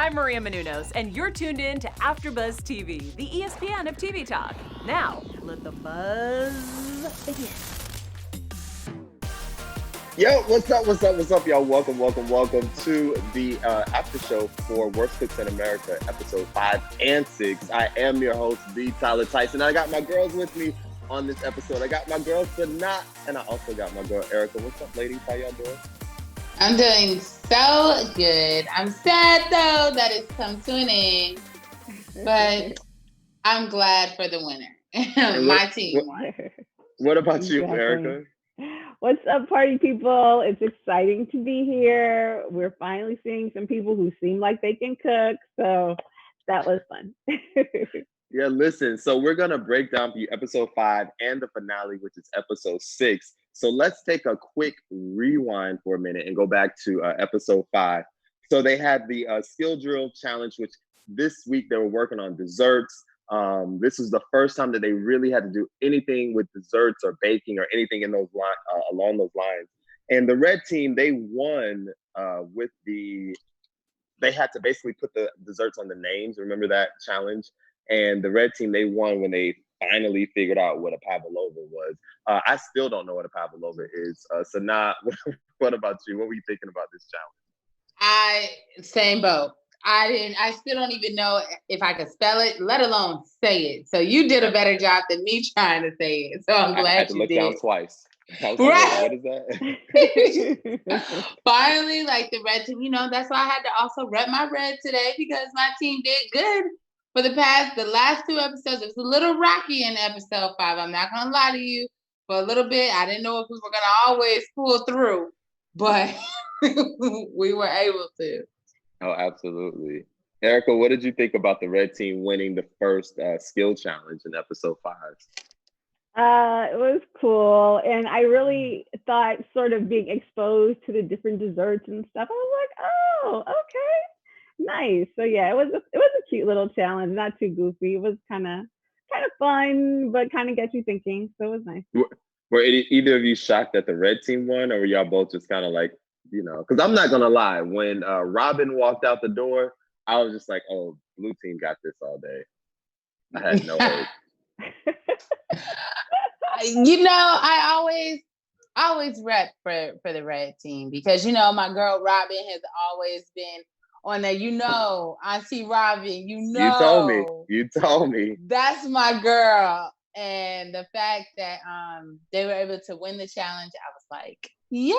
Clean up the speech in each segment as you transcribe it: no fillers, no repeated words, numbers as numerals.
I'm Maria Menounos, and you're tuned in to AfterBuzz TV, the ESPN of TV talk. Now, let the buzz begin. Yo, what's up, y'all? Welcome to the after show for Worst Cooks in America, episode 5 and 6. I am your host, the Tyler Tyson. I got my girls with me on this episode. I got my girl Sanat, and I also got my girl Erica. What's up, ladies? How y'all doing? I'm doing so good. I'm sad though that it's come to an end, but I'm glad for the winner. My team won. What about you, Erica? What's up, party people? It's exciting to be here. We're finally seeing some people who seem like they can cook, so that was fun. Yeah, listen, so we're going to break down for you episode 5 and the finale, which is episode 6. So let's take a quick rewind for a minute and go back to episode 5. So they had the skill drill challenge, which this week they were working on desserts. This was the first time that they really had to do anything with desserts or baking or anything in those along those lines. And the red team, they won they had to basically put the desserts on the names. Remember that challenge? And the red team, they won when they finally figured out what a pavlova was. I still don't know what a pavlova is. Sanaa, what about you? What were you thinking about this challenge? Same boat. I still don't even know if I could spell it, let alone say it. So you did a better job than me trying to say it. So I'm glad I had to you look did. Down twice. I was Right. like, what is that? Finally, like the red team, that's why I had to also rep my red today because my team did good for the last 2 episodes. It was a little rocky in episode 5. I'm not gonna lie to you. For a little bit, I didn't know if we were gonna always pull through, but we were able to. Oh, absolutely. Erica, what did you think about the red team winning the first skill challenge in episode 5? It was cool, and I really thought sort of being exposed to the different desserts and stuff. I was like, oh, okay, nice. So yeah, it was a cute little challenge, not too goofy. It was kind of fun, but kind of gets you thinking. So it was nice. Were either of you shocked that the red team won, or were y'all both just kind of like, because I'm not gonna lie, when Robin walked out the door, I was just like, oh, blue team got this all day. I had no hope. I always rep for the red team because my girl Robin has always been on there. I see Robin. You told me. That's my girl, and the fact that they were able to win the challenge, I was like, yes,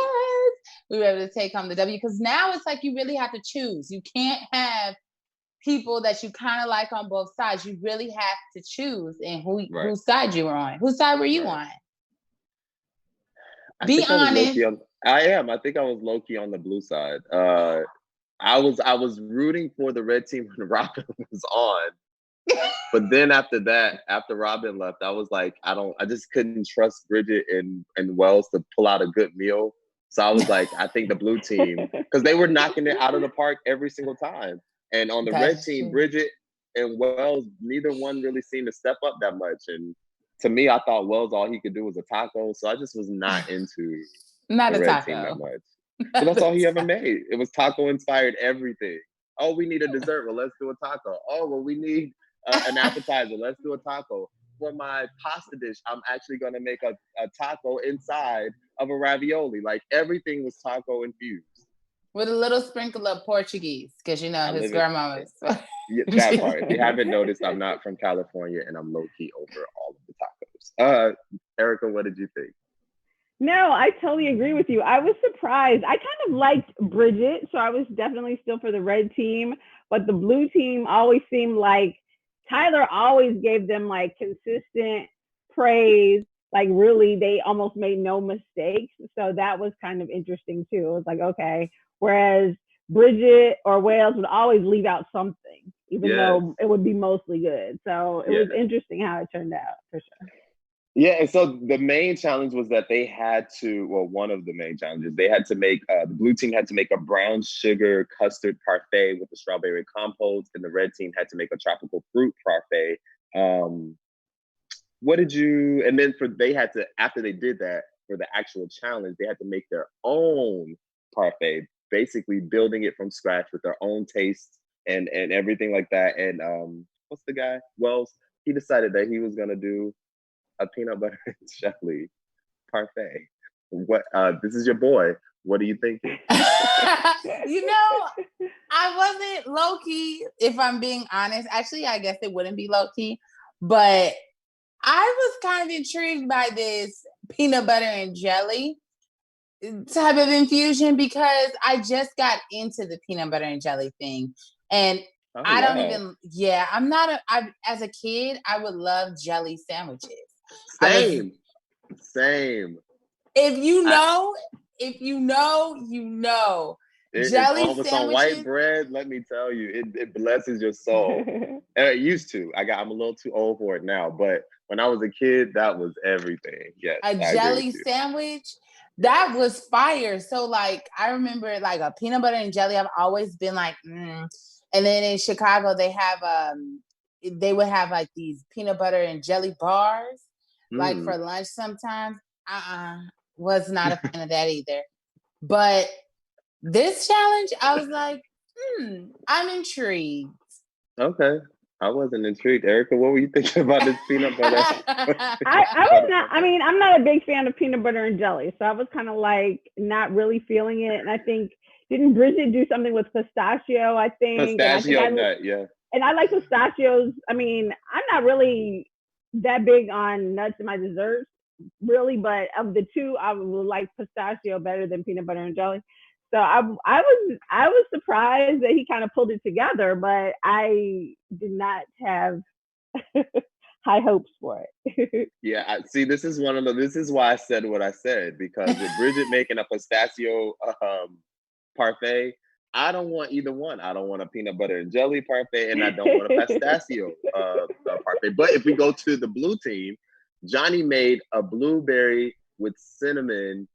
we were able to take home the W. Because now it's like you really have to choose. You can't have people that you kind of like on both sides. You really have to choose and whose side you were on. Whose side were you on? Be honest. I am. I think I was low key on the blue side. I was rooting for the red team when Robin was on, but then after Robin left, I was like, I just couldn't trust Bridget and Wells to pull out a good meal. So I was like, I think the blue team, because they were knocking it out of the park every single time. And on the red team, Bridget and Wells, neither one really seemed to step up that much. And to me, I thought Wells, all he could do was a taco. So I just was not into the red team that much. But that's all he ever made. It was taco inspired everything. Oh, we need a dessert. Well, let's do a taco. Oh, well, we need an appetizer. Let's do a taco. For my pasta dish, I'm actually going to make a taco inside of a ravioli. Like everything was taco infused. With a little sprinkle of Portuguese, because his grandma was. Yeah, that part. If you haven't noticed, I'm not from California, and I'm low key over all of the tacos. Erica, what did you think? No, I totally agree with you. I was surprised. I kind of liked Bridget, so I was definitely still for the red team. But the blue team always seemed like Tyler always gave them like consistent praise. Like really, they almost made no mistakes. So that was kind of interesting too. It was like, okay. Whereas Bridget or Wales would always leave out something, even though it would be mostly good. So it was interesting how it turned out, for sure. Yeah, and so the main challenge was that they had to, one of the main challenges, they had to make, the blue team had to make a brown sugar custard parfait with the strawberry compote, and the red team had to make a tropical fruit parfait. And then after they did that, for the actual challenge, they had to make their own parfait, basically building it from scratch with their own taste and everything like that. And what's the guy? Wells. He decided that he was gonna do a peanut butter and jelly parfait. What? This is your boy. What are you thinking? You know, I wasn't low key, if I'm being honest. Actually, I guess it wouldn't be low key, but I was kind of intrigued by this peanut butter and jelly type of infusion because I just got into the peanut butter and jelly thing. And Oh, I don't wow. even, I'm not as a kid, I would love jelly sandwiches. Same. If you know, you know. It's Jelly almost on sandwiches. white bread. Let me tell you, it blesses your soul. It used to. I'm a little too old for it now, but when I was a kid, that was everything. Yes, A jelly sandwich, that was fire. So like, I remember like a peanut butter and jelly. I've always been like, And then in Chicago, they would have like these peanut butter and jelly bars, like for lunch sometimes. Was not a fan of that either. But this challenge, I was like, I'm intrigued. Okay. I wasn't intrigued. Erica, what were you thinking about this peanut butter? I was not, I mean, I'm not a big fan of peanut butter and jelly. So I was kind of like not really feeling it. And I think, didn't Bridget do something with pistachio? I think. Pistachio nut, yeah. And I like pistachios. I mean, I'm not really that big on nuts in my desserts, really. But of the two, I would like pistachio better than peanut butter and jelly. So I was surprised that he kind of pulled it together, but I did not have high hopes for it. Yeah, see, this is why I said what I said, because with Bridget making a pistachio parfait, I don't want either one. I don't want a peanut butter and jelly parfait, and I don't want a pistachio parfait. But if we go to the blue team, Johnny made a blueberry with cinnamon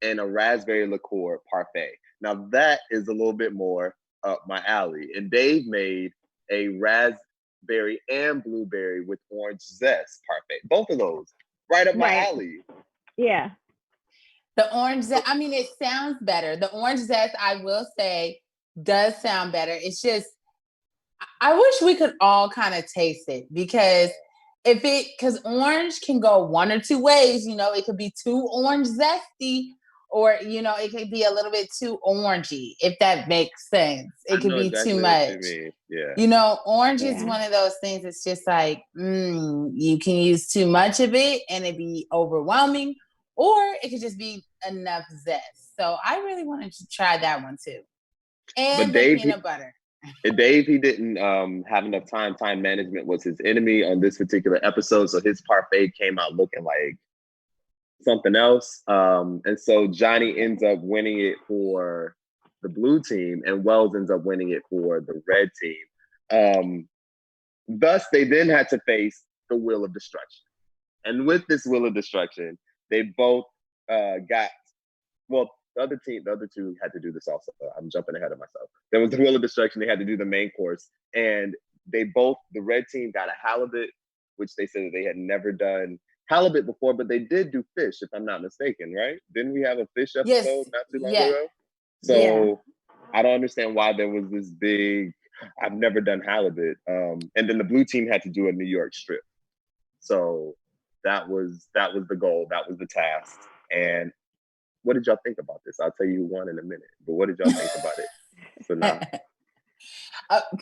and a raspberry liqueur parfait. Now that is a little bit more up my alley. And Dave made a raspberry and blueberry with orange zest parfait. Both of those right up my alley. Yeah. The orange zest, I mean, it sounds better. The orange zest, I will say, does sound better. It's just, I wish we could all kind of taste it because because orange can go one or two ways. You know, it could be too orange zesty, or it could be a little bit too orangey, if that makes sense. It could be exactly too much. Yeah. Orange is one of those things. It's just like you can use too much of it and it'd be overwhelming, or it could just be enough zest. So I really wanted to try that one too, and the peanut butter. Dave, he didn't have enough time. Time management was his enemy on this particular episode, so his parfait came out looking like something else. And so Johnny ends up winning it for the blue team, and Wells ends up winning it for the red team. Thus, they then had to face the Wheel of Destruction. And with this Wheel of Destruction, they both got, well, the other two had to do this also. I'm jumping ahead of myself. There was the Wheel of Destruction. They had to do the main course. And the red team got a halibut, which they said that they had never done halibut before, but they did do fish, if I'm not mistaken, right? Didn't we have a fish episode not too long ago? So I don't understand why there was this big, I've never done halibut. And then the blue team had to do a New York strip. So that was the goal. That was the task. And what did y'all think about this? I'll tell you who won in a minute, but what did y'all think about it? So now.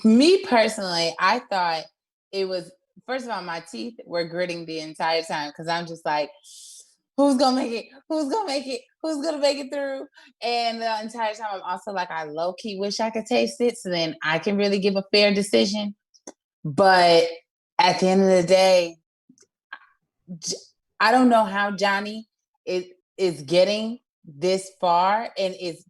Me personally, I thought it was, first of all, my teeth were gritting the entire time because I'm just like, who's gonna make it? Who's gonna make it? Who's gonna make it through? And the entire time, I'm also like, I low-key wish I could taste it so then I can really give a fair decision. But at the end of the day, I don't know how Johnny is getting this far and is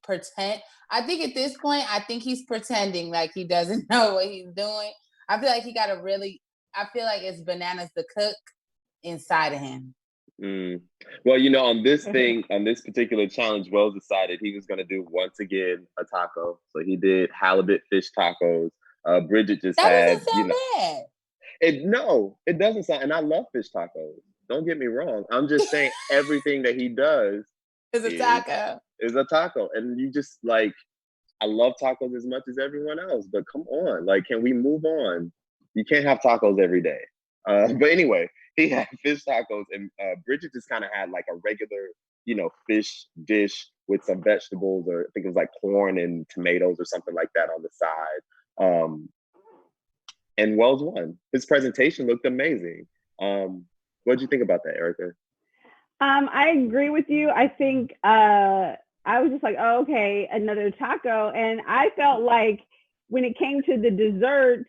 I think at this point, I think he's pretending like he doesn't know what he's doing. I feel like I feel like it's bananas the cook inside of him. Well, on this particular challenge, Wells decided he was going to do once again a taco. So he did halibut fish tacos. Bridget just doesn't sound bad. It doesn't sound. And I love fish tacos. Don't get me wrong. I'm just saying everything that he does is a taco. Is a taco, and you just like. I love tacos as much as everyone else, but come on, like, can we move on? You can't have tacos every day. But anyway, he had fish tacos, and Bridget just kind of had like a regular, fish dish with some vegetables, or I think it was like corn and tomatoes or something like that on the side. And Wells won. His presentation looked amazing. What did you think about that, Erica? I agree with you. I think I was just like, oh, okay, another taco. And I felt like when it came to the desserts,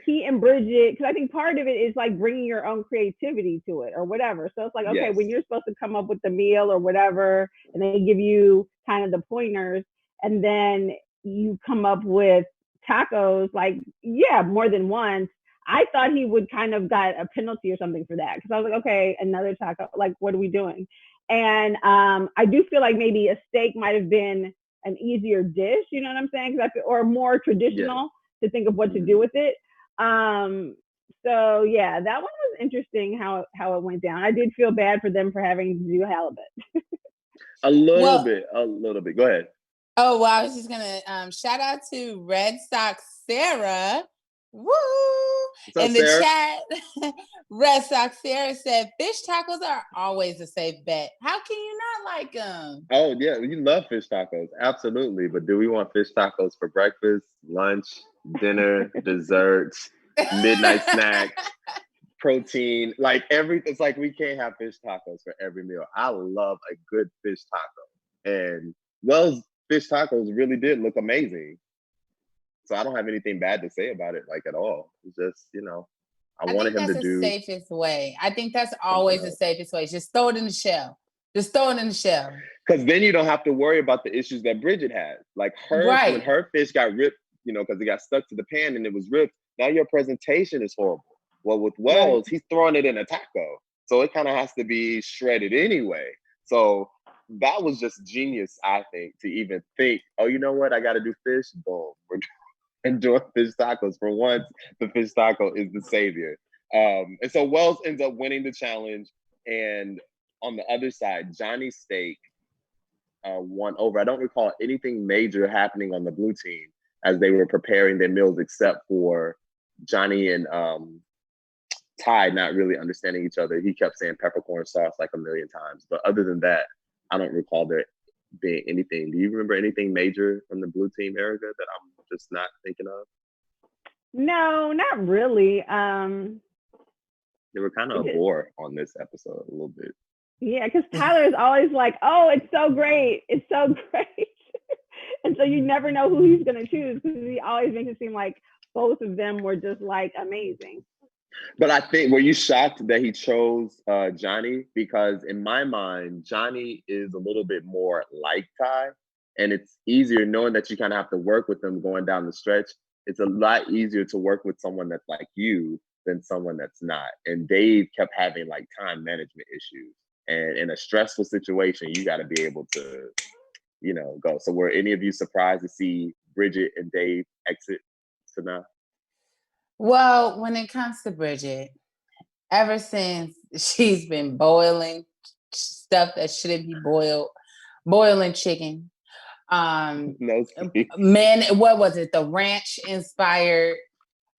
he and Bridget, because I think part of it is like bringing your own creativity to it or whatever. So it's like, okay, Yes. when you're supposed to come up with the meal or whatever, and they give you kind of the pointers, and then you come up with tacos, like, yeah, more than once. I thought he would kind of got a penalty or something for that, because I was like, okay, another taco. Like, what are we doing? And I do feel like maybe a steak might have been an easier dish. You know what I'm saying? Or more traditional to think of what to do with it. So yeah, that one was interesting how it went down. I did feel bad for them for having to do halibut. A little bit. Go ahead. Oh, well, I was just gonna shout out to Red Sox Sarah. Woo! In the chat, Red Sox Sarah said fish tacos are always a safe bet. How can you not like them? Oh yeah, you love fish tacos, absolutely. But do we want fish tacos for breakfast, lunch, dinner, desserts, midnight snack, protein? Like everything. It's like we can't have fish tacos for every meal. I love a good fish taco, and Wells' fish tacos really did look amazing. So I don't have anything bad to say about it, like, at all. It's just, I wanted him to do. That's the safest way. I think that's always the safest way. Just throw it in the shell. Just throw it in the shell. Because then you don't have to worry about the issues that Bridget had. Like when her fish got ripped, because it got stuck to the pan and it was ripped. Now your presentation is horrible. Well, with Wells, he's throwing it in a taco. So it kind of has to be shredded anyway. So that was just genius, I think, to even think, oh, you know what? I got to do fish. Boom. We're doing fish tacos. For once, the fish taco is the savior. And so Wells ends up winning the challenge. And on the other side, Johnny Steak won over. I don't recall anything major happening on the blue team as they were preparing their meals, except for Johnny and Ty not really understanding each other. He kept saying peppercorn sauce like a million times. But other than that, I don't recall there being anything. Do you remember anything major from the blue team, Erica, that I'm just not thinking of? No, not really. They were kind of a bore on this episode a little bit. Yeah, because Tyler is always like, oh, it's so great. It's so great. And so you never know who he's going to choose, because he always makes it seem like both of them were just like amazing. But I think, were you shocked that he chose Johnny? Because in my mind, Johnny is a little bit more like Ty. And it's easier knowing that you kind of have to work with them going down the stretch. It's a lot easier to work with someone that's like you than someone that's not. And Dave kept having like time management issues. And in a stressful situation, you got to be able to, go. So were any of you surprised to see Bridget and Dave exit Sanaa? Well, when it comes to Bridget, ever since she's been boiling stuff that shouldn't be boiled, boiling chicken. No, man, what was it? The ranch inspired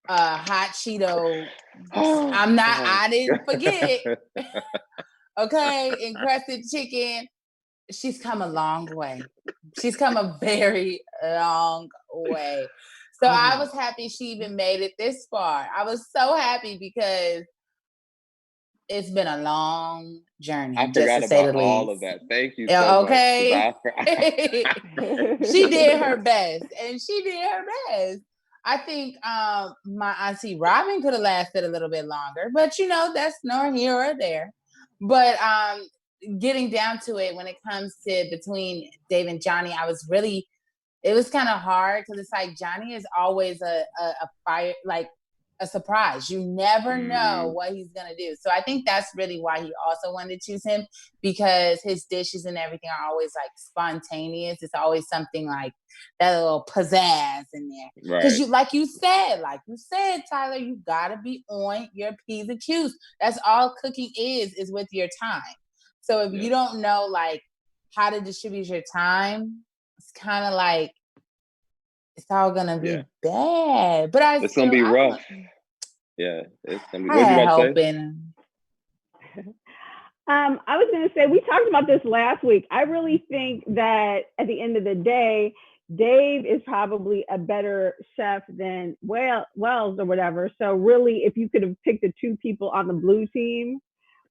hot Cheeto. I didn't forget. Okay, encrusted chicken. She's come a long way. She's come a very long way. So I was happy she even made it this far. I was so happy because it's been a long journey. I forgot about all of that. Thank you so much. Okay. She did her best. And she did her best. I think my auntie Robin could have lasted a little bit longer. But, that's nor here or there. But getting down to it, when it comes to between Dave and Johnny, it was kind of hard, because it's like Johnny is always a fire, like a surprise. You never know what he's gonna do. So I think that's really why he also wanted to choose him, because his dishes and everything are always like spontaneous. It's always something like that little pizzazz in there. Because like you said, Tyler, you gotta be on your P's and Q's. That's all cooking is with your time. So if you don't know like how to distribute your time, it's kind of like it's all gonna be Yeah. bad. But It's gonna be rough. Yeah, it's gonna be. I What you had about to hope say? in him. I was going to say, we talked about this last week. I really think that at the end of the day, Dave is probably a better chef than Wells or whatever. So really, if you could have picked the two people on the blue team,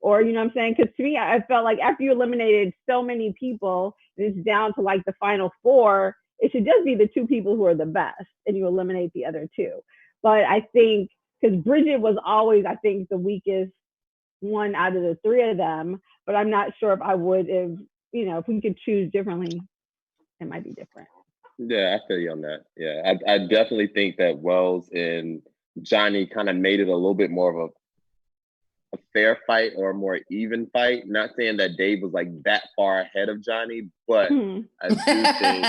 or you know what I'm saying? Because to me, I felt like after you eliminated so many people, and it's down to like the final four, it should just be the two people who are the best, and you eliminate the other two. But I think because Bridget was always, I think, the weakest one out of the three of them, but I'm not sure if I would if if we could choose differently, it might be different. Yeah, I feel you on that. Yeah, I definitely think that Wells and Johnny kind of made it a little bit more of a fair fight or a more even fight. Not saying that Dave was like that far ahead of Johnny, but I do think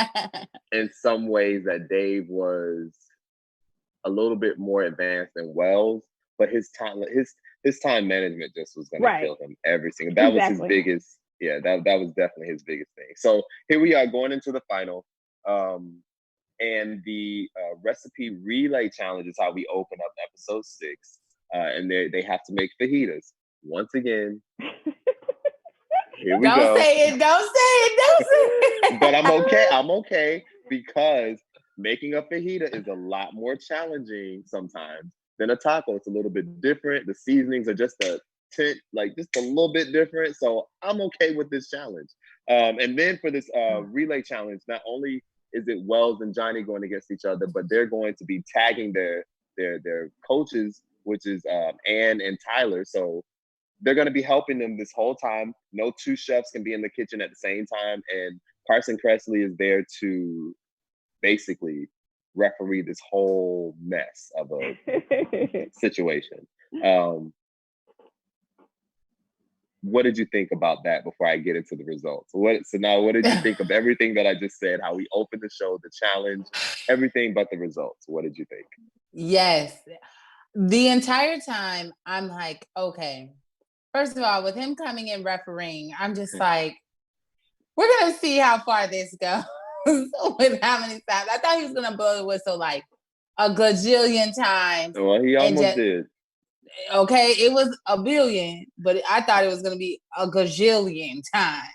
in some ways that Dave was a little bit more advanced than Wells, but his time management just was going to kill him every single. That was his biggest. Yeah, that was definitely his biggest thing. So here we are going into the final, and the recipe relay challenge is how we open up episode 6, and they have to make fajitas once again. Here we go. Don't say it. But I'm okay because making a fajita is a lot more challenging sometimes than a taco. It's a little bit different. The seasonings are just just a little bit different. So I'm okay with this challenge. And then for this relay challenge, not only is it Wells and Johnny going against each other, but they're going to be tagging their coaches, which is Ann and Tyler. So they're going to be helping them this whole time. No two chefs can be in the kitchen at the same time. And Carson Kressley is there to basically referee this whole mess of a situation. What did you think about that before I get into the results? So now what did you think of everything that I just said, how we opened the show, the challenge, everything but the results? What did you think? Yes. The entire time I'm like, okay, first of all, with him coming in refereeing, I'm just like, we're going to see how far this goes. With how many times. I thought he was going to blow the whistle like a gajillion times. Well, he almost did. Okay, it was a billion, but I thought it was going to be a gajillion times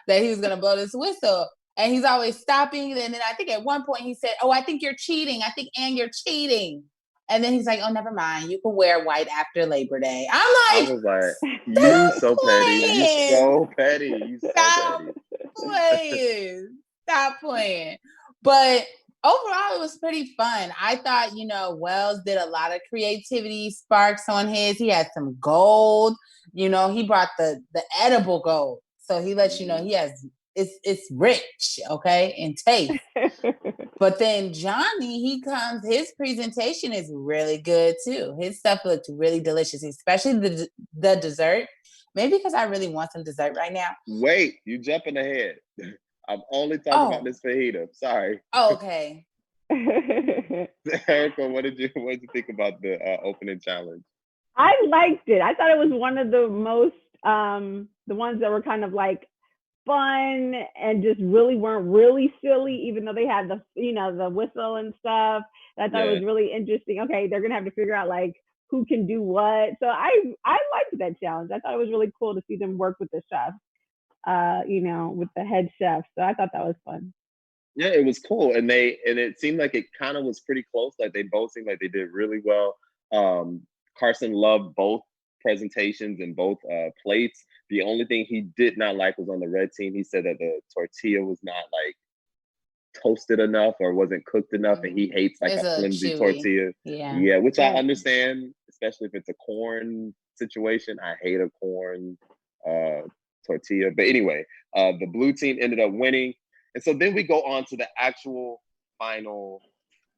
that he was going to blow this whistle. And he's always stopping. And then I think at one point he said, oh, I think you're cheating. I think, Ann, you're cheating. And then he's like, oh, never mind. You can wear white after Labor Day. I'm like, I was like, you so petty. You so petty. You so Stop petty. Stop playing. But overall, it was pretty fun. I thought, Wells did a lot of creativity sparks on his. He had some gold. He brought the edible gold. So he lets you know he has, it's rich, okay, in taste. But then Johnny, his presentation is really good too. His stuff looked really delicious, especially the dessert. Maybe because I really want some dessert right now. Wait, you jumping ahead. I'm only talking about this fajita. Sorry. Oh, okay. Erica, what did you think about the opening challenge? I liked it. I thought it was one of the most the ones that were kind of like fun and just really weren't really silly, even though they had the the whistle and stuff. I thought it was really interesting. Okay, they're gonna have to figure out like who can do what. So I liked that challenge. I thought it was really cool to see them work with the chef, with the head chef. So I thought that was fun. Yeah, it was cool. And it seemed like it kind of was pretty close. Like they both seemed like they did really well. Carson loved both presentations and both plates. The only thing he did not like was on the red team. He said that the tortilla was not like toasted enough or wasn't cooked enough, and he hates like a flimsy tortilla. Yeah, which I understand, especially if it's a corn situation. I hate a corn tortilla. But anyway, the blue team ended up winning. And so then we go on to the actual final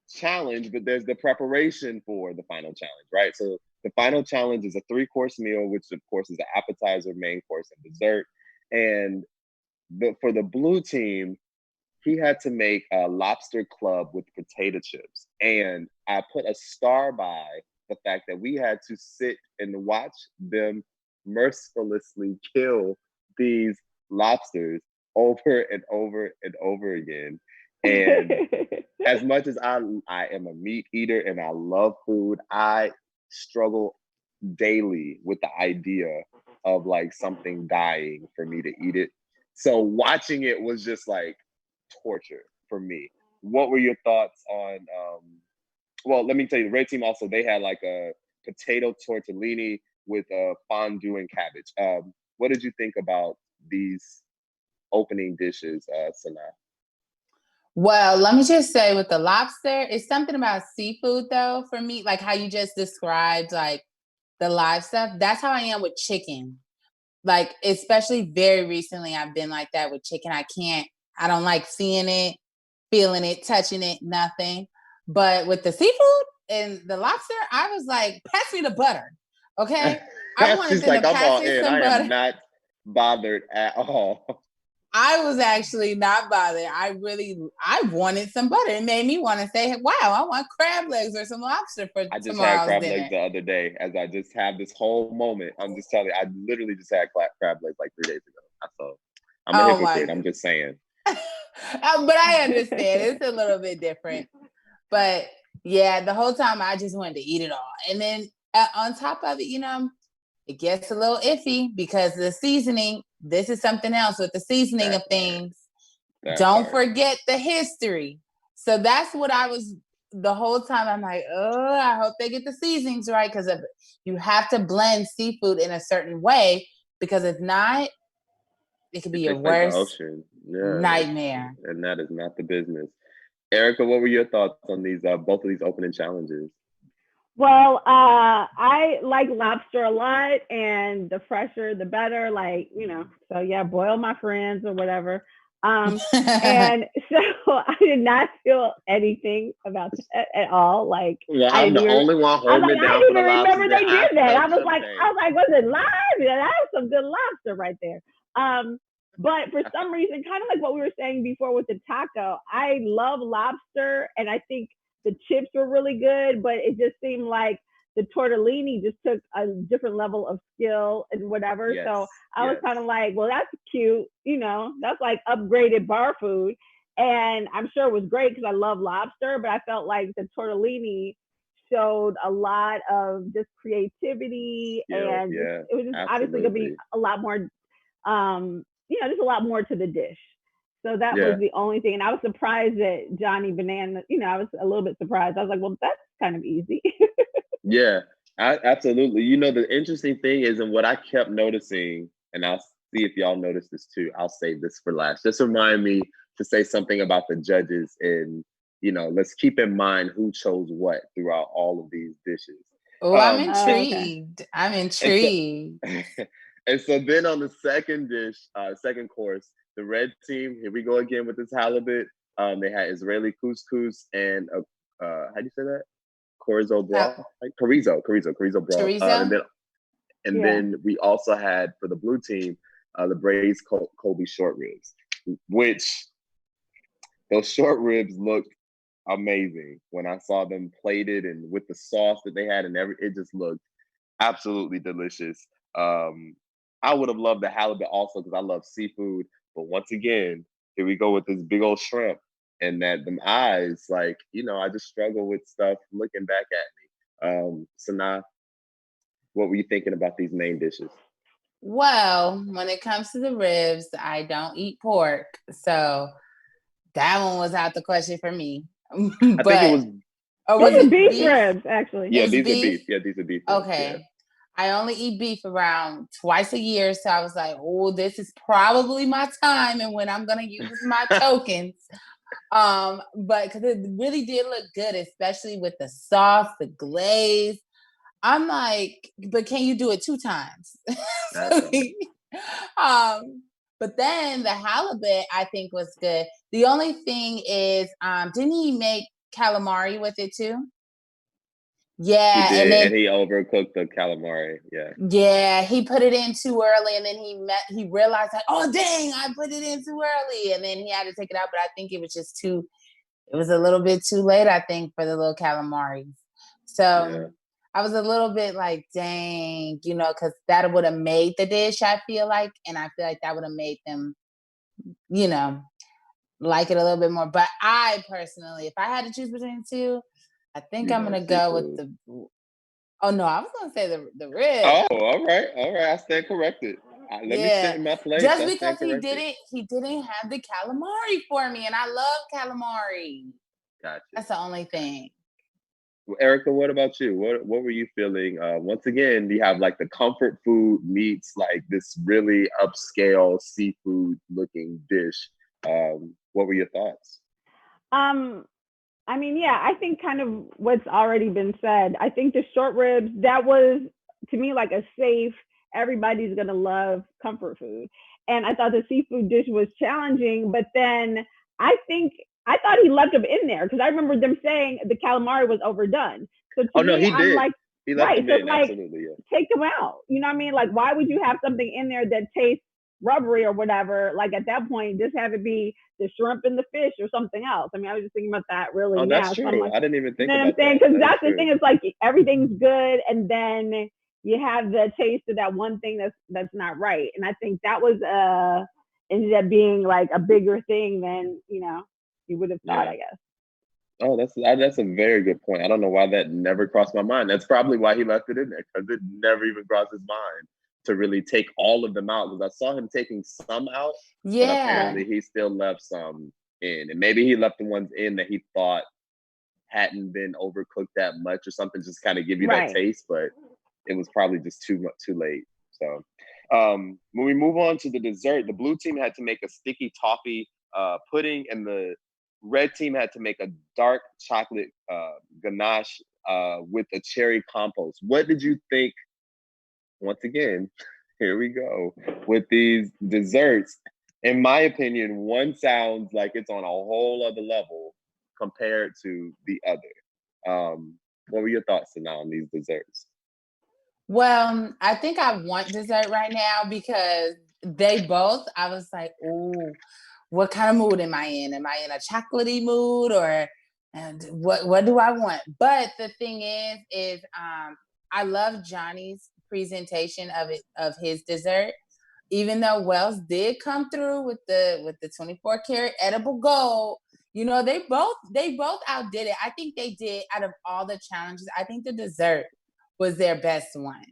challenge, but there's the preparation for the final challenge, right? So the final challenge is a 3-course meal, which of course is an appetizer, main course, and dessert. And for the blue team, he had to make a lobster club with potato chips. And I put a star by the fact that we had to sit and watch them mercilessly kill these lobsters over and over and over again. And as much as I am a meat eater and I love food, I struggle daily with the idea of like something dying for me to eat it. So watching it was just like torture for me. What were your thoughts on well, let me tell you, the red team also, they had like a potato tortellini with fondue and cabbage. What did you think about these opening dishes, Sana? Well, let me just say with the lobster, it's something about seafood though for me, like how you just described like the live stuff. That's how I am with chicken. Like, especially very recently, I've been like that with chicken. I don't like seeing it, feeling it, touching it, nothing. But with the seafood and the lobster, I was like, pass me the butter. Okay. I wanted She's them to like, I'm pass all me in. some I am butter. not bothered at all. I was actually not bothered. I wanted some butter. It made me want to say, wow, I want crab legs or some lobster for I just had tomorrow's crab dinner. legs the other day as I just have this whole moment. I'm just telling you, I literally just had crab legs like 3 days ago. So I'm a hypocrite. I'm just saying. But I understand. It's a little bit different. But yeah, the whole time I just wanted to eat it all. And then on top of it, it gets a little iffy because the seasoning, this is something else with the seasoning of things. Don't forget the history. So that's what I was the whole time. I'm like, oh, I hope they get the seasonings right, because you have to blend seafood in a certain way, because if not, it could be your worst nightmare. And that is not the business. Erica, what were your thoughts on these both of these opening challenges? Well, I like lobster a lot, and the fresher, the better. Like, so yeah, boil my friends or whatever. And so I did not feel anything about that at all. Like, I'm the only one holding it down for the lobster. I didn't even remember they did that. I was like, was it live? Yeah, that was some good lobster right there. But for some reason, kind of like what we were saying before with the taco, I love lobster, and I think the chips were really good, but it just seemed like the tortellini just took a different level of skill and whatever. Yes, so I was kind of like, well, that's cute. That's like upgraded bar food. And I'm sure it was great because I love lobster, but I felt like the tortellini showed a lot of just creativity, and it was just obviously going to be a lot more, there's a lot more to the dish. So that was the only thing. And I was surprised that Johnny Banana, I was a little bit surprised. I was like, well, that's kind of easy. Yeah, absolutely. The interesting thing is, and what I kept noticing, and I'll see if y'all notice this too, I'll save this for last. Just remind me to say something about the judges, and, let's keep in mind who chose what throughout all of these dishes. Oh, I'm intrigued. Okay. I'm intrigued. And so then on the second dish, second course, the red team, here we go again with this halibut. They had Israeli couscous and how do you say that? Chorizo broth, chorizo broth. And then we also had for the blue team the braised Kobe short ribs, which those short ribs looked amazing when I saw them plated and with the sauce that they had and it just looked absolutely delicious. I would have loved the halibut also because I love seafood. But once again, here we go with this big old shrimp and them eyes. Like, I just struggle with stuff looking back at me. Sana, what were you thinking about these main dishes? Well, when it comes to the ribs, I don't eat pork. So that one was out the question for me. I think it was. Was it beef ribs, actually? Yeah, these are beef. Yeah, these are beef ribs. Okay. Yeah. I only eat beef around twice a year. So I was like, oh, this is probably my time and when I'm going to use my tokens. But because it really did look good, especially with the sauce, the glaze. I'm like, but can you do it 2 times? But then the halibut, I think, was good. The only thing is, didn't he make calamari with it too? Yeah, he did, and he overcooked the calamari. Yeah, he put it in too early, and then he realized like, oh dang, I put it in too early, and then he had to take it out. But I think it was just it was a little bit too late, I think, for the little calamari. So I was a little bit like, dang, because that would have made the dish, I feel like, and I feel like that would have made them, like it a little bit more. But I personally, if I had to choose between the two, I think I'm gonna go with the. Oh no, I was gonna say the rib. Oh, all right. I stand corrected. Let me sit in my place. Just because he didn't have the calamari for me, and I love calamari. Gotcha. That's the only thing. Well, Erica, what about you? What were you feeling? Once again, you have like the comfort food meets like this really upscale seafood looking dish. What were your thoughts? I mean, yeah, I think kind of what's already been said. I think the short ribs, that was to me like a safe, everybody's gonna love comfort food. And I thought the seafood dish was challenging, but then I thought he left them in there because I remember them saying the calamari was overdone. So to no, me, he I'm did. like, He left right, them so in, like, absolutely, yeah. take them out. You know what I mean? Like, why would you have something in there that tastes rubbery or whatever? Like at that point, just have it be the shrimp and the fish or something else. I mean, I was just thinking about that really Oh, that's now. true. So I'm like, I didn't even think you know what I'm about saying? that. Because that's the true. thing. It's like everything's good, and then you have the taste of that one thing that's not right. And I think that was ended up being like a bigger thing than you would have thought. Yeah. I guess. Oh, that's a very good point. I don't know why that never crossed my mind. That's probably why he left it in there, because it never even crossed his mind to really take all of them out. Because I saw him taking some out, but apparently he still left some in, and maybe he left the ones in that he thought hadn't been overcooked that much or something, just kind of give you that taste. But it was probably just too late. So when we move on to the dessert, the blue team had to make a sticky toffee pudding, and the red team had to make a dark chocolate ganache with a cherry compote. What did you think? Once again, here we go with these desserts. In my opinion, one sounds like it's on a whole other level compared to the other. What were your thoughts now on these desserts? Well, I think I want dessert right now because I was like, ooh, what kind of mood am I in? Am I in a chocolatey mood and what do I want? But the thing is I love Johnny's presentation of his dessert. Even though Wells did come through with the 24 karat edible gold, they both outdid it. I think they did, out of all the challenges, I think the dessert was their best one.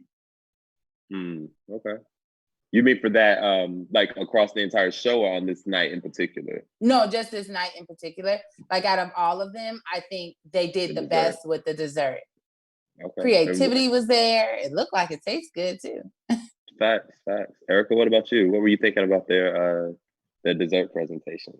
Okay. You mean for that, like across the entire show or on this night in particular? No, just this night in particular. Like out of all of them, I think they did the best with the dessert. Okay. Creativity was there. It looked like it tastes good too. Facts. Erica, what about you? What were you thinking about their dessert presentation?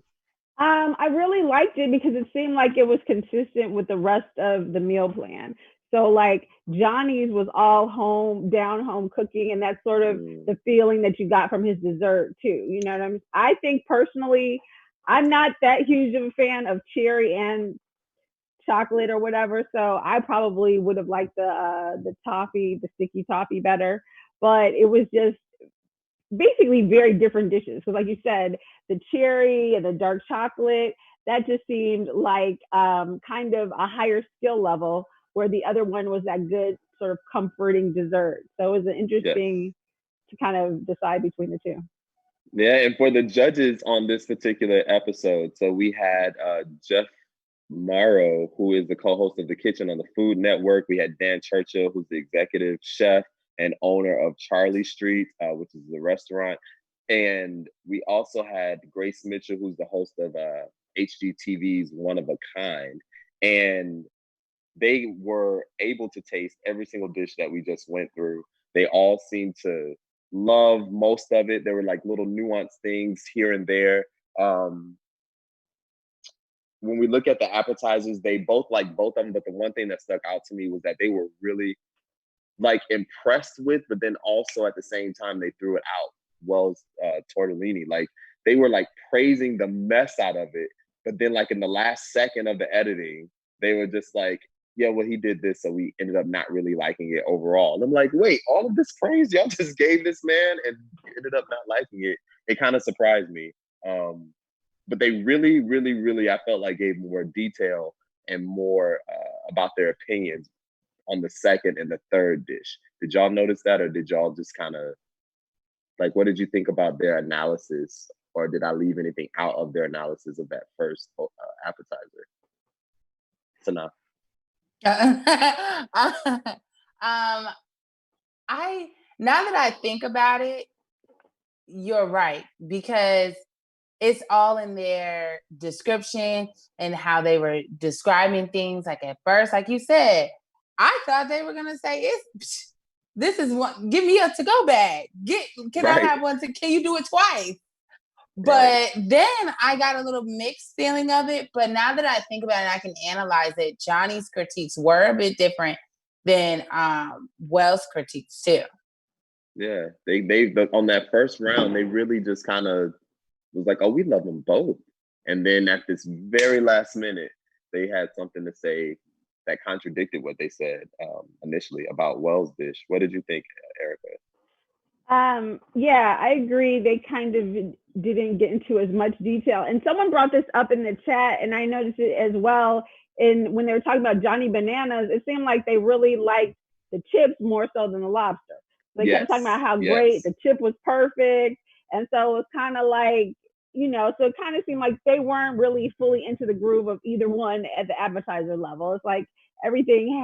I really liked it because it seemed like it was consistent with the rest of the meal plan. So like Johnny's was all down home cooking, and that's sort of the feeling that you got from his dessert too. You know what I mean? I think personally, I'm not that huge of a fan of cherry and chocolate or whatever, so I probably would have liked the toffee, the sticky toffee better. But it was just basically very different dishes. So like you said, the cherry and the dark chocolate, that just seemed like kind of a higher skill level, where the other one was that good sort of comforting dessert. So it was interesting to kind of decide between the two. Yeah, and for the judges on this particular episode, so we had Jeff Morrow, who is the co-host of The Kitchen on the Food Network. We had Dan Churchill, who's the executive chef and owner of Charlie Street, which is the restaurant. And we also had Grace Mitchell, who's the host of HGTV's One of a Kind. And they were able to taste every single dish that we just went through. They all seemed to love most of it. There were like little nuanced things here and there. When we look at the appetizers, they both like both of them, but the one thing that stuck out to me was that they were really like impressed with, but then also at the same time they threw it out. Wells tortellini, like they were like praising the mess out of it, but then like in the last second of the editing, they were just like, yeah, well, he did this, so we ended up not really liking it overall. And I'm like, wait, all of this praise y'all just gave this man and ended up not liking it. It kind of surprised me. But they really, really, really, I felt like gave more detail and more about their opinions on the second and the third dish. Did y'all notice that, or did y'all just kind of like, what did you think about their analysis or did I leave anything out of their analysis of that first appetizer? So now, now that I think about it, you're right, because it's all in their description and how they were describing things. Like at first, like you said, I thought they were gonna say this is one. Give me a to-go bag. Can I have one? Can you do it twice? But then I got a little mixed feeling of it. But now that I think about it, I can analyze it. Johnny's critiques were a bit different than Wells' critiques too. Yeah, they on that first round, they really just kind of was like, oh, we love them both. And then at this very last minute, they had something to say that contradicted what they said initially about Wells' dish. What did you think, Erica? Yeah, I agree. They kind of didn't get into as much detail. And someone brought this up in the chat, and I noticed it as well. And when they were talking about Johnny Bananas, it seemed like they really liked the chips more so than the lobster. They kept talking about how great the chip was, perfect. And so it was kind of like, so it kind of seemed like they weren't really fully into the groove of either one at the appetizer level. It's like everything,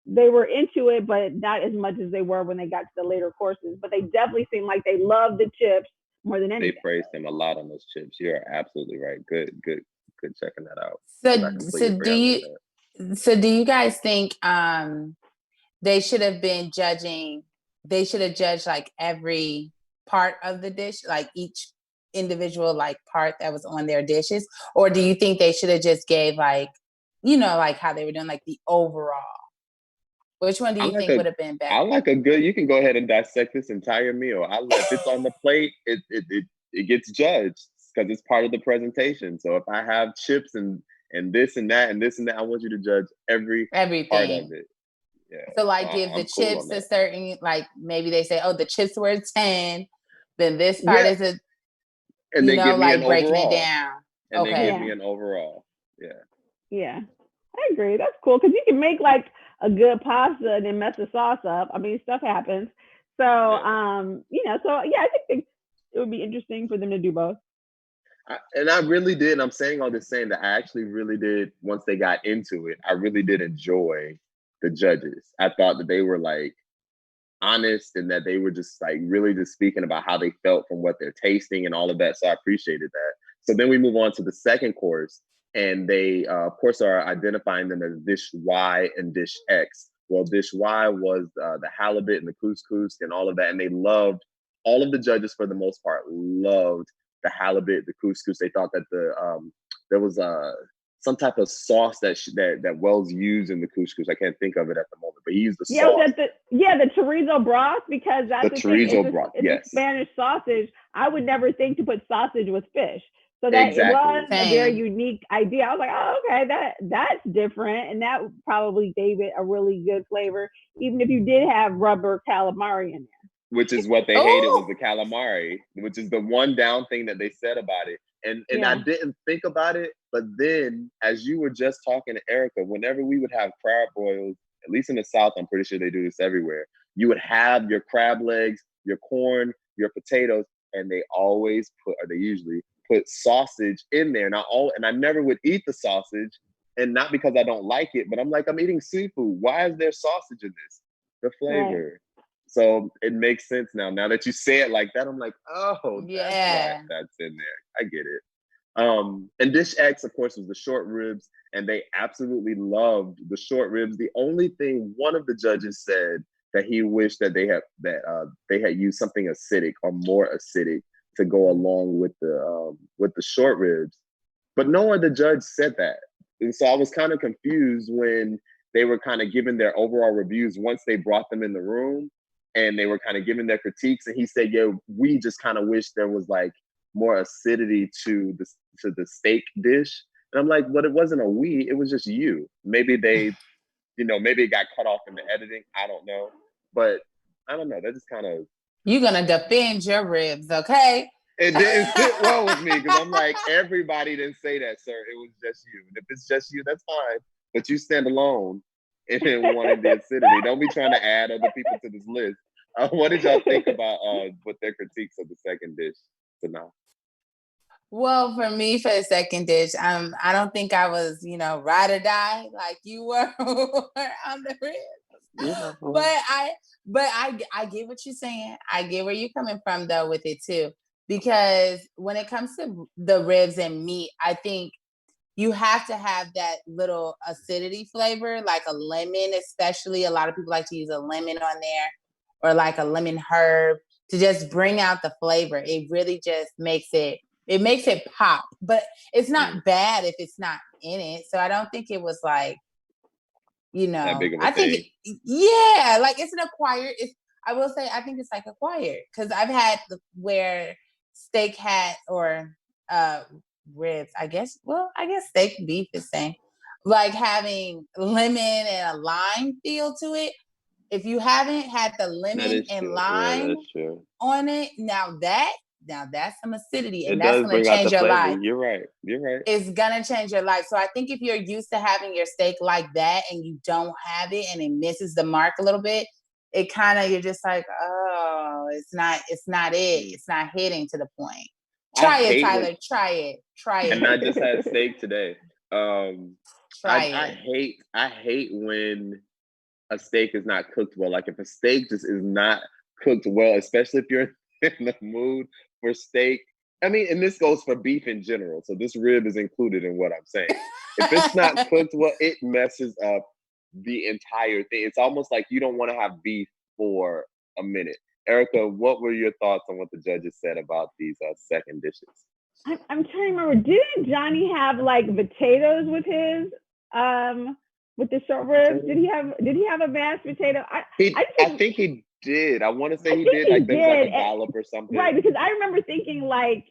they were into it, but not as much as they were when they got to the later courses. But they definitely seemed like they loved the chips more than anything. They praised him a lot on those chips. You're absolutely right. Good checking that out. So do you guys think they should have been judging? They should have judged like every part of the dish, like each individual like part that was on their dishes, or do you think they should have just gave like, like how they were doing like the overall? Which one do you think would have been better? I like a good. You can go ahead and dissect this entire meal. If it's on the plate, it gets judged because it's part of the presentation. So if I have chips and this and that and this and that, I want you to judge everything part of it. Yeah. So like give the chips a certain, like maybe they say, oh, the chips were 10, then this part is a, and then give me an breaking overall. it down. And then give me an overall. Yeah. Yeah, I agree. That's cool because you can make like a good pasta and then mess the sauce up. I mean, stuff happens. So, I think it would be interesting for them to do both. I really did. And I'm saying all this saying that I actually really did, once they got into it, I really did enjoy the judges. I thought that they were like honest and that they were just like really just speaking about how they felt from what they're tasting and all of that. So I appreciated that. So then we move on to the second course, and they of course are identifying them as dish Y and dish X. Well, dish Y was the halibut and the couscous and all of that. And they loved, all of the judges for the most part loved the halibut, the couscous. They thought that there was some type of sauce that Wells used in the couscous. I can't think of it at the moment, but he used the sauce. The chorizo broth, because that's the chorizo broth. It's a Spanish sausage. I would never think to put sausage with fish. So that was a very unique idea. I was like, oh, okay, that's different. And that probably gave it a really good flavor, even if you did have rubber calamari in there. Which is what they hated, was the calamari, which is the one down thing that they said about it. And I didn't think about it, but then as you were just talking to Erica, whenever we would have crab boils, at least in the South, I'm pretty sure they do this everywhere, you would have your crab legs, your corn, your potatoes, and they usually put sausage in there. And I never would eat the sausage, and not because I don't like it, but I'm like, I'm eating seafood. Why is there sausage in this? The flavor. Right. So it makes sense now. Now that you say it like that, I'm like, oh, that's why that's in there. I get it. And dish X, of course, was the short ribs, and they absolutely loved the short ribs. The only thing one of the judges said that he wished that they had used something acidic or more acidic to go along with the short ribs, but no other judge said that. And so I was kind of confused when they were kind of giving their overall reviews once they brought them in the room. And they were kind of giving their critiques, and he said, "Yeah, we just kind of wish there was like more acidity to the steak dish." And I'm like, "But it wasn't a we; it was just you. Maybe they, maybe it got cut off in the editing. I don't know, but I don't know. That just kind of." You're gonna defend your ribs, okay? It didn't sit well with me because I'm like, everybody didn't say that, sir. It was just you. And if it's just you, that's fine. But you stand alone. And then wanted the acidity. Don't be trying to add other people to this list. What did y'all think about what their critiques of the second dish tonight? Well, for me, for the second dish, I don't think I was, ride or die like you were on the ribs. Yeah. But I get what you're saying. I get where you're coming from though with it too. Because when it comes to the ribs and meat, I think you have to have that little acidity flavor, like a lemon, especially. A lot of people like to use a lemon on there or like a lemon herb to just bring out the flavor. It really just makes it pop. But it's not bad if it's not in it. So I don't think it was like, That big of a I think, thing. like it's an acquired. I will say, I think it's like acquired because I've had where steak had or ribs. I guess steak and beef is same. Like having lemon and a lime feel to it. If you haven't had the That lemon is and true. Yeah, lime that's true. on it, now that's some acidity, It and that's does gonna bring out change the your flavor. life. You're right. You're right. It's gonna change your life. So I think if you're used to having your steak like that and you don't have it and it misses the mark a little bit, it kind of you're just like, oh, it's not it. It's not hitting to the point. I Try it, hate when, Tyler. Try and I it. just had steak today. Try I it. hate when a steak is not cooked well. Like if a steak just is not cooked well, especially if you're in the mood for steak. I mean, and this goes for beef in general. So this rib is included in what I'm saying. If it's not cooked well, it messes up the entire thing. It's almost like you don't want to have beef for a minute. Erica, what were your thoughts on what the judges said about these second dishes? I'm trying to remember. Didn't Johnny have like potatoes with his with the short ribs? Did he have a mashed potato? I think he did. I want to say he think did. he Like there was like did. a dollop or something. Right, because I remember thinking like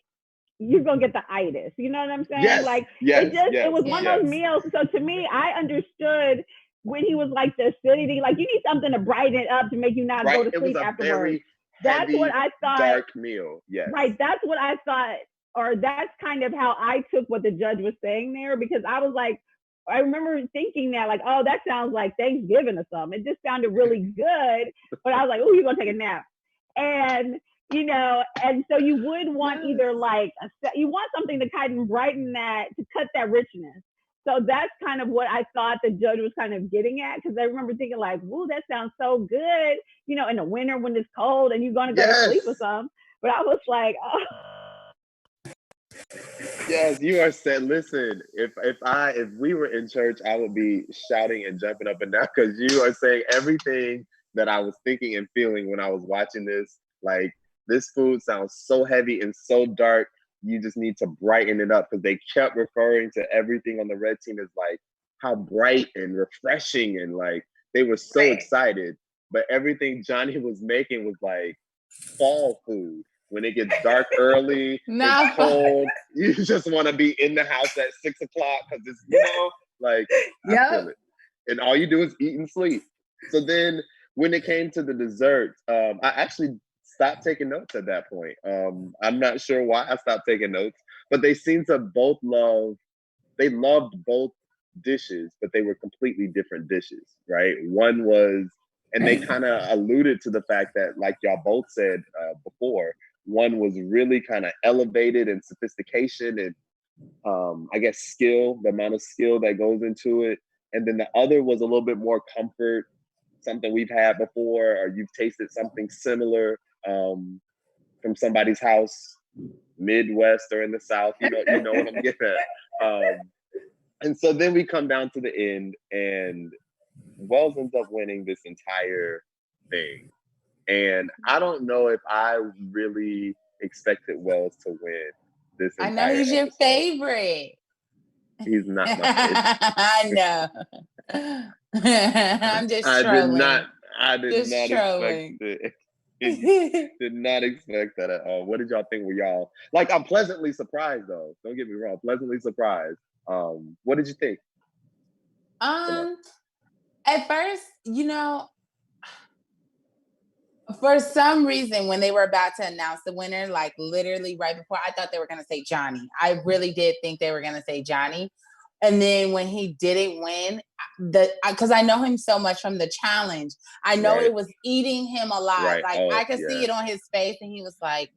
you're gonna get the itis. You know what I'm saying? Yes, Like yes, it was one of those meals. So to me, I understood when he was like the acidity, like you need something to brighten it up to make you not go to It was sleep a afterwards. very That's what heavy, I thought. dark meal. Yes. Right. That's what I thought, or that's kind of how I took what the judge was saying there, because I was like, I remember thinking that, like, oh, that sounds like Thanksgiving or something. It just sounded really good. But I was like, oh, he's going to take a nap. And, and so you would want either like, you want something to kind of brighten that, to cut that richness. So that's kind of what I thought the judge was kind of getting at, because I remember thinking like, whoa, that sounds so good, in the winter when it's cold and you're going to go to sleep or something. But I was like, oh. Yes, you are said. Listen, if we were in church, I would be shouting and jumping up and down because you are saying everything that I was thinking and feeling when I was watching this. Like this food sounds so heavy and so dark. You just need to brighten it up because they kept referring to everything on the red team as like how bright and refreshing and like they were so excited. But everything Johnny was making was like fall food. When it gets dark early, it's cold. You just want to be in the house at 6 o'clock because it's, like, I feel it. And all you do is eat and sleep. So then when it came to the dessert, I actually stopped taking notes at that point. I'm not sure why I stopped taking notes, but they seemed to they loved both dishes, but they were completely different dishes, right? One was, and they kind of alluded to the fact that, like y'all both said before, one was really kind of elevated in sophistication and I guess skill, the amount of skill that goes into it. And then the other was a little bit more comfort, something we've had before, or you've tasted something similar from somebody's house, Midwest or in the South. You know what I'm getting at. And so then we come down to the end, and Wells ends up winning this entire thing. And I don't know if I really expected Wells to win this entire I know he's your episode. favorite. He's not my favorite. I know. I'm just trolling. I did not expect it. Did not expect that at all. What did y'all think? Were y'all like? I'm pleasantly surprised though. Don't get me wrong. Pleasantly surprised. What did you think? At first, for some reason, when they were about to announce the winner, like literally right before, I thought they were going to say Johnny. I really did think they were going to say Johnny. And then when he didn't win, because I know him so much from the challenge, I know it was eating him alive. Like I could see it on his face, and he was like,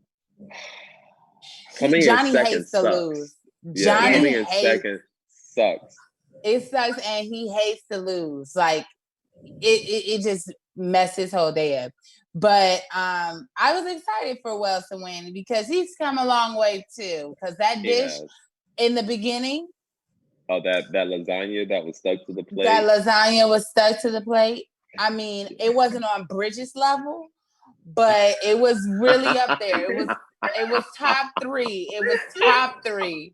Coming in Johnny second hates to sucks. lose. Yeah, Johnny coming in hates. second sucks. It sucks, and he hates to lose. Like it just messed his whole day up. But I was excited for Wells to win because he's come a long way too. Because that dish in the beginning. Oh, that lasagna that was stuck to the plate. That lasagna was stuck to the plate. I mean, it wasn't on Bridget's level, but it was really up there. It was top 3. It was top 3.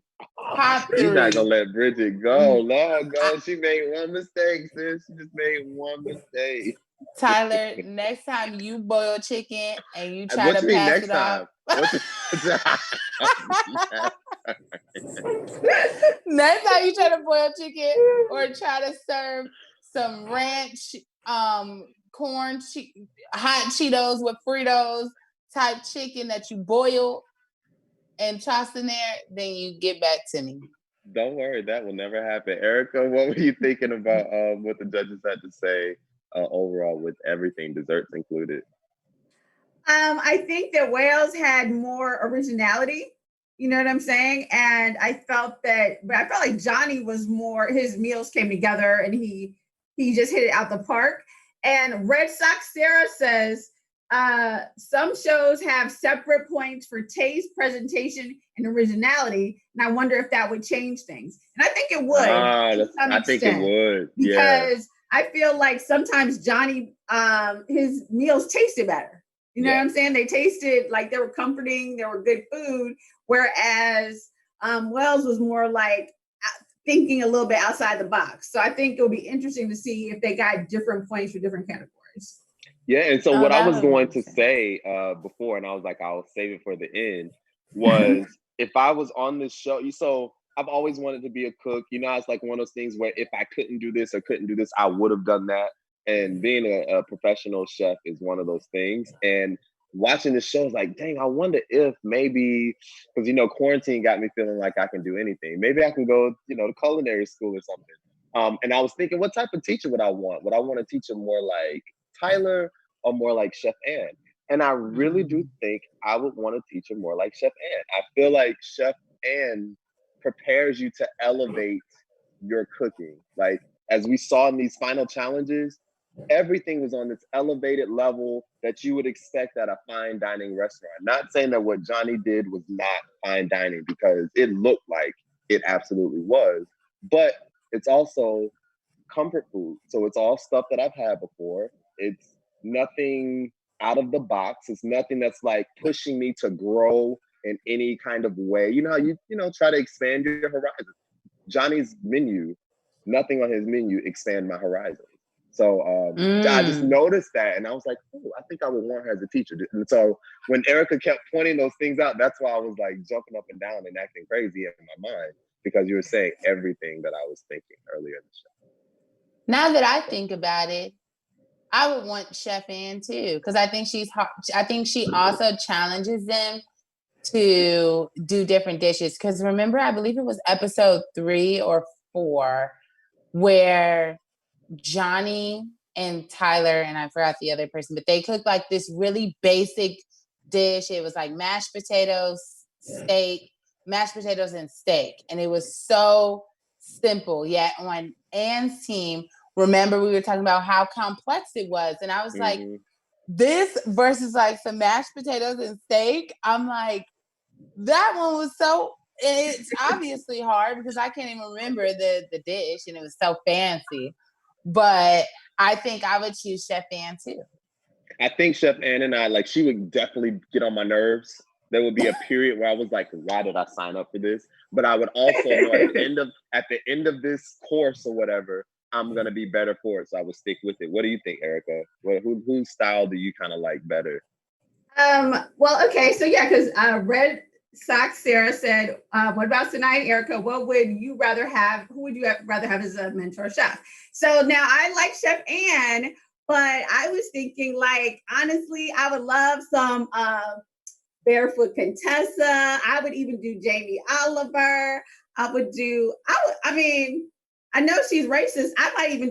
Top 3. You're not gonna let Bridget go. Let her go. She made one mistake, sis. She just made one mistake. Tyler, next time you boil chicken and you try to pass it off. Next time you try to boil chicken or try to serve some ranch, corn, hot Cheetos with Fritos type chicken that you boil and toss in there, then you get back to me. Don't worry, that will never happen. Erica, what were you thinking about what the judges had to say overall with everything, desserts included? I think that Wales had more originality. You know what I'm saying? And I felt like Johnny was more, his meals came together and he just hit it out the park. And Red Sox Sarah says, some shows have separate points for taste, presentation, and originality. And I wonder if that would change things. And I think it would. I think it would. Because I feel like sometimes Johnny, his meals tasted better. You know what I'm saying? They tasted like they were comforting, they were good food. Whereas Wells was more like thinking a little bit outside the box. So I think it'll be interesting to see if they got different points for different categories. Yeah, and so what I was going to say before, and I was like, I'll save it for the end, was if I was on this show, so I've always wanted to be a cook. You know, it's like one of those things where if I couldn't do this or couldn't do this, I would have done that. And being a professional chef is one of those things. And watching the show is like, dang, I wonder if maybe, because, you know, quarantine got me feeling like I can do anything. Maybe I can go, you know, to culinary school or something. And I was thinking, what type of teacher would I want? Would I want to teach him more like Tyler or more like Chef Ann? And I really do think I would want to teach him more like Chef Ann. I feel like Chef Ann prepares you to elevate your cooking. Like, as we saw in these final challenges, everything was on this elevated level that you would expect at a fine dining restaurant. Not saying that what Johnny did was not fine dining, because it looked like it absolutely was, but it's also comfort food. So it's all stuff that I've had before. It's nothing out of the box. It's nothing that's like pushing me to grow in any kind of way. You know how you try to expand your horizons. Johnny's menu, nothing on his menu expand my horizons. So I just noticed that, and I was like, oh, I think I would want her as a teacher. And so when Erica kept pointing those things out, that's why I was like jumping up and down and acting crazy in my mind, because you were saying everything that I was thinking earlier in the show. Now that I think about it, I would want Chef Ann too, because I think she's hard. I think she also challenges them to do different dishes. Because remember, I believe it was episode 3 or 4 where Johnny and Tyler, and I forgot the other person, but they cooked like this really basic dish. It was like mashed potatoes, and steak. And it was so simple. Yet on Ann's team, remember we were talking about how complex it was. And I was like, this versus like some mashed potatoes and steak, I'm like, that one was so, it's obviously hard because I can't even remember the dish, and it was so fancy. But I think I would choose Chef Ann too. I think Chef Ann and I, like, she would definitely get on my nerves. There would be a period where I was like, why did I sign up for this? But I would also know at the end of this course or whatever, I'm gonna be better for it. So I would stick with it. What do you think, Erica? Whose style do you kind of like better? Well, okay, so yeah, because Red Sox Sarah said, what about tonight, Erica? What would you rather have? Who would you rather have as a mentor chef? So now I like Chef Ann, but I was thinking, like, honestly, I would love some Barefoot Contessa. I would even do Jamie Oliver. I mean, I know she's racist. I like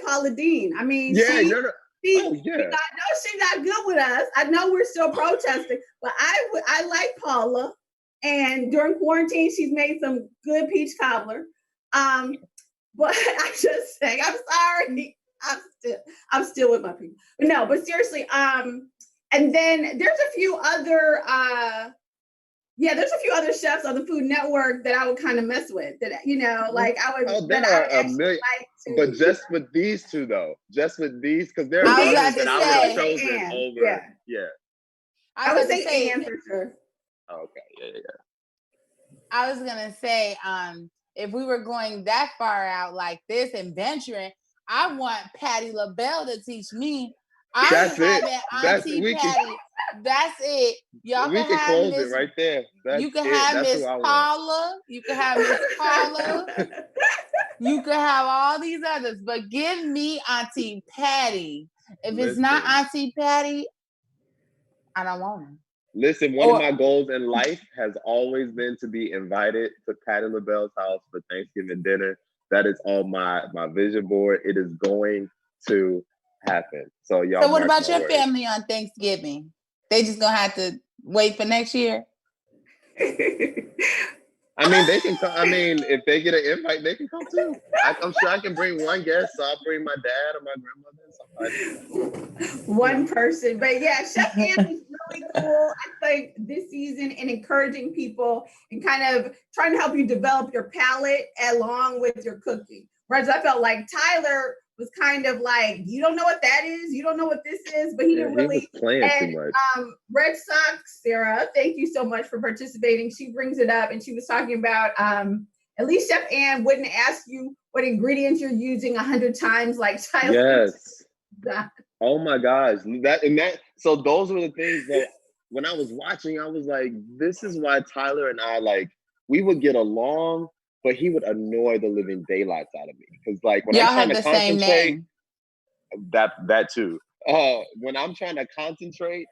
Paula Deen. I mean, she's not good with us. I know we're still protesting, but I like Paula. And during quarantine, she's made some good peach cobbler. But I just say, I'm sorry. I'm still with my people. But no, but seriously, and then there's a few other chefs on the Food Network that I would kind of mess with. That like I would. Oh, there are a million. But just with these two, though, just with these, because there are others that I would have chosen over. Yeah. I would say Anne for sure. Oh, okay. Yeah. I was gonna say, if we were going that far out like this and venturing, I want Patti LaBelle to teach me. That's it. Auntie Patti. That's it. Y'all we can close it right there. You can have Miss Paula. You can have Miss Paula. You can have all these others, but give me Auntie Patti. If it's not Auntie Patti, I don't want her. Listen, one of my goals in life has always been to be invited to Patti LaBelle's house for Thanksgiving dinner. That is on my vision board. It is going to happen. So y'all. So what about your family on Thanksgiving? They just gonna have to wait for next year? I mean, they can come. I mean, if they get an invite, they can come too. I'm sure I can bring one guest. So I'll bring my dad or my grandmother and somebody. One person. But yeah, Chef Anne is really cool. I think this season and encouraging people and kind of trying to help you develop your palate along with your cooking. Whereas I felt like Tyler was kind of like, you don't know what that is, you don't know what this is, but he didn't really. He was playing too much. Red Sox Sarah, thank you so much for participating. She brings it up, and she was talking about at least Chef Anne wouldn't ask you what ingredients you're using 100 times like Tyler. Yes. Oh my gosh, so those were the things that when I was watching, I was like, this is why Tyler and I we would get along. But he would annoy the living daylights out of me because, like, when I'm trying to concentrate, that too. When I'm trying to concentrate,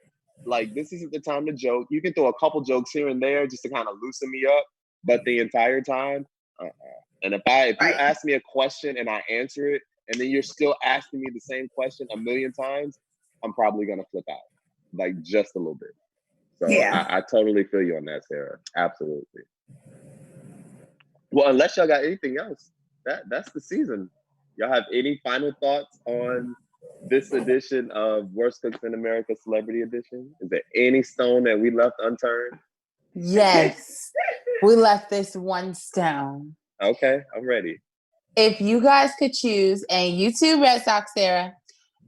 like, this isn't the time to joke. You can throw a couple jokes here and there just to kind of loosen me up, but the entire time, And if you ask me a question and I answer it, and then you're still asking me the same question a million times, I'm probably gonna flip out, like just a little bit. So yeah. I totally feel you on that, Sarah. Absolutely. Well, unless y'all got anything else, that's the season. Y'all have any final thoughts on this edition of Worst Cooks in America Celebrity Edition? Is there any stone that we left unturned? Yes, we left this one stone. Okay, I'm ready. If you guys could choose, and you too, Red Sox Sarah,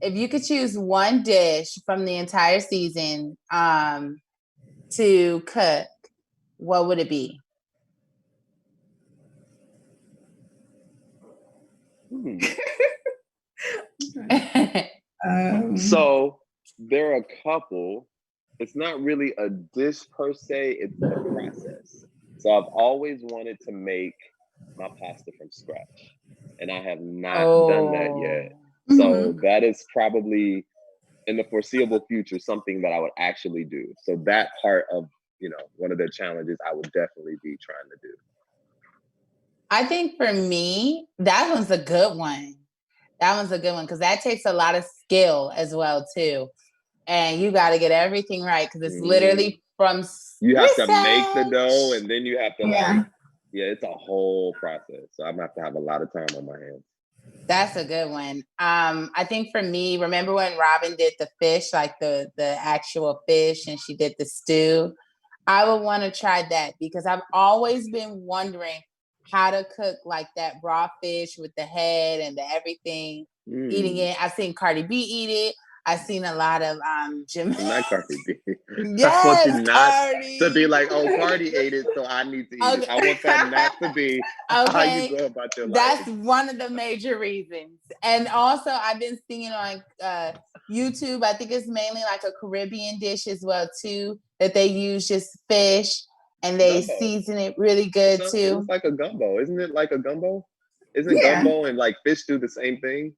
if you could choose one dish from the entire season to cook, what would it be? So there are a couple. It's not really a dish per se, it's the process. So I've always wanted to make my pasta from scratch, and I have not done that yet. So that is probably in the foreseeable future something that I would actually do. So that part of, one of the challenges I would definitely be trying to do. I think for me, that one's a good one. That one's a good one because that takes a lot of skill as well too. And you got to get everything right because it's literally from you have to make the dough, and then you have to it's a whole process. So I'm gonna have to have a lot of time on my hands. That's a good one. I think for me, remember when Robin did the fish, like the actual fish, and she did the stew? I would want to try that because I've always been wondering how to cook like that raw fish with the head and the everything, eating it. I've seen Cardi B eat it. I've seen a lot of not Cardi B. Yes, I want you not Cardi. to be like, oh, Cardi ate it, so I need to eat it. I want that not to be how you go about your life. That's one of the major reasons. And also, I've been seeing on YouTube, I think it's mainly like a Caribbean dish as well, too, that they use just fish and they season it really good, too. It's like a gumbo. Isn't it like a gumbo? Isn't gumbo and like fish do the same thing?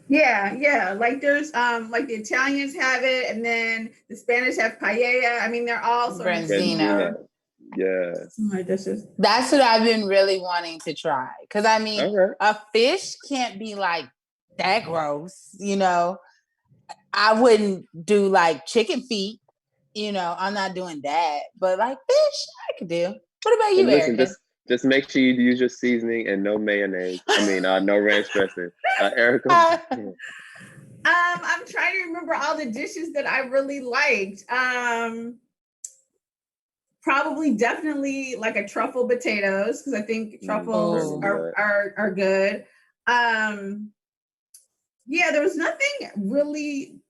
Yeah. Like there's like the Italians have it, and then the Spanish have paella. I mean, they're all branzino. Yeah. That's what I've been really wanting to try. Because I mean, a fish can't be like that gross, I wouldn't do like chicken feet, I'm not doing that. But like fish, I could do. What about you, And listen, Erica? just make sure you use your seasoning and no mayonnaise. No ranch dressing. Erica. I'm trying to remember all the dishes that I really liked. Probably definitely like a truffle potatoes, because I think truffles are good. Yeah, there was nothing really.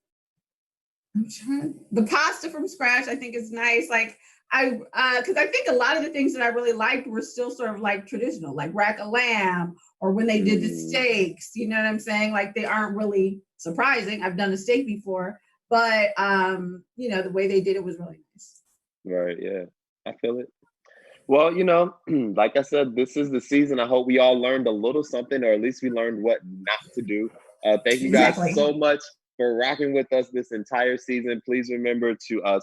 The pasta from scratch, I think, is nice. Like because I think a lot of the things that I really liked were still sort of like traditional, like rack of lamb, or when they did the steaks. You know what I'm saying? Like they aren't really surprising. I've done a steak before, but the way they did it was really nice. Right. Yeah, I feel it. Well, like I said, this is the season. I hope we all learned a little something, or at least we learned what not to do. Thank you guys so much for rocking with us this entire season. Please remember to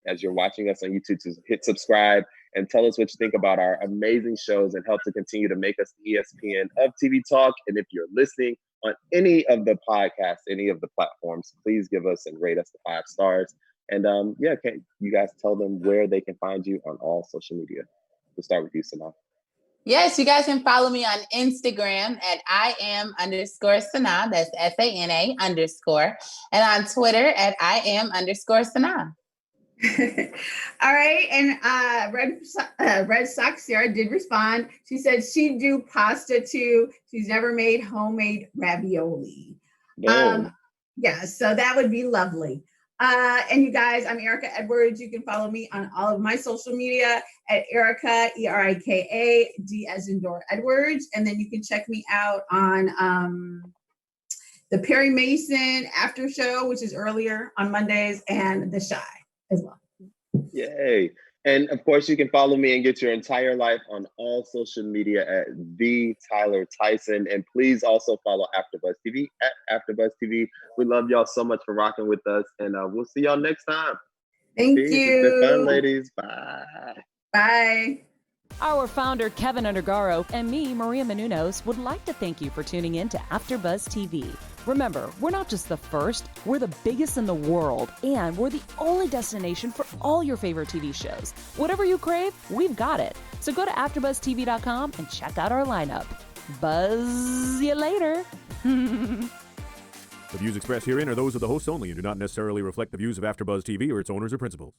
as you're watching us on YouTube, to hit subscribe and tell us what you think about our amazing shows and help to continue to make us the ESPN of TV talk. And if you're listening on any of the podcasts, any of the platforms, please give us and rate us the 5 stars. And can you guys tell them where they can find you on all social media? We'll start with you, Sanaa. Yes, you guys can follow me on Instagram at Iam_Sanaa. That's SANA_. And on Twitter at Iam_Sanaa. All right. And Red Sox Sarah did respond. She said she'd do pasta too. She's never made homemade ravioli. Yeah, so that would be lovely. And you guys, I'm Erica Edwards. You can follow me on all of my social media at Erica, ERIKA, D as in Dora Edwards. And then you can check me out on the Perry Mason after show, which is earlier on Mondays, and The Shy as well. Yay. And of course, you can follow me and get your entire life on all social media at The Tyler Tyson. And please also follow AfterBuzz TV at AfterBuzz TV. We love y'all so much for rocking with us. And we'll see y'all next time. Thank you. It's been fun, ladies. Bye. Bye. Our founder, Keven Undergaro, and me, Maria Menounos, would like to thank you for tuning in to AfterBuzz TV. Remember, we're not just the first, we're the biggest in the world, and we're the only destination for all your favorite TV shows. Whatever you crave, we've got it. So go to AfterBuzzTV.com and check out our lineup. Buzz you later. The views expressed herein are those of the hosts only and do not necessarily reflect the views of AfterBuzz TV or its owners or principals.